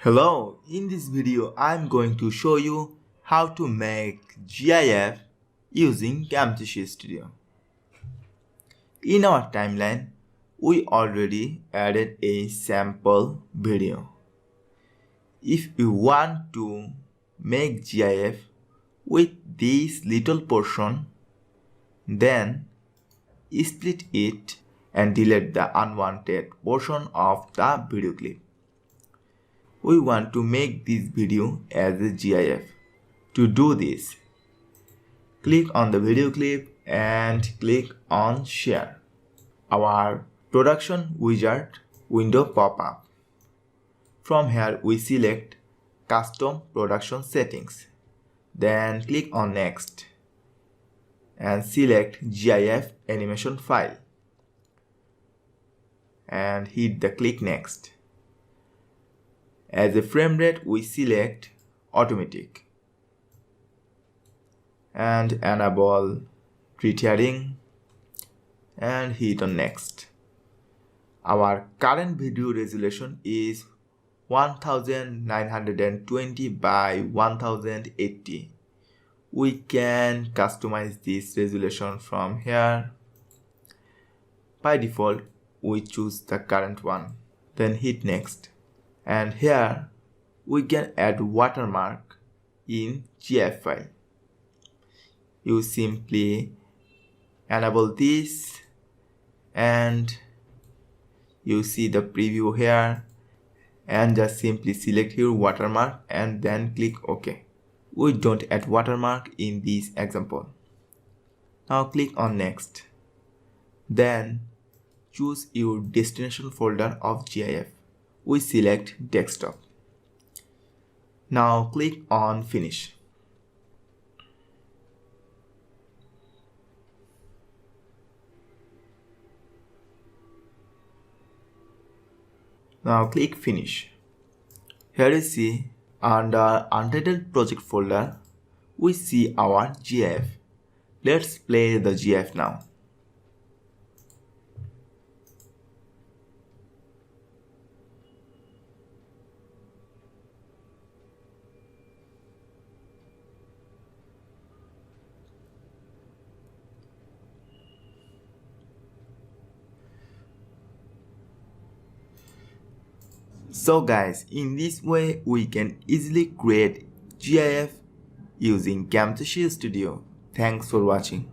Hello, in this video I'm going to show you how to make GIF using Camtasia Studio. In our timeline, we already added a sample video. If you want to make GIF with this little portion, then split it and delete the unwanted portion of the video clip. We want to make this video as a GIF. To do this, click on the video clip and click on share. Our production wizard window pop up. From here we select custom production settings. Then click on next and select GIF animation file and hit the click next. As a frame rate, we select automatic and enable retarding and hit on next. Our current video resolution is 1920 by 1080. We can customize this resolution from here. By default, we choose the current one, then hit next. And here we can add watermark in GIF file. You simply enable this and you see the preview here, and just simply select your watermark and then click OK. We don't add watermark in this example. Now click on next. Then choose your destination folder of GIF. We select desktop. Now click on finish. Now click finish. Here you see under untitled project folder we see our GIF. Let's play the GIF now. So guys, in this way we can easily create GIF using Camtasia Studio. Thanks for watching.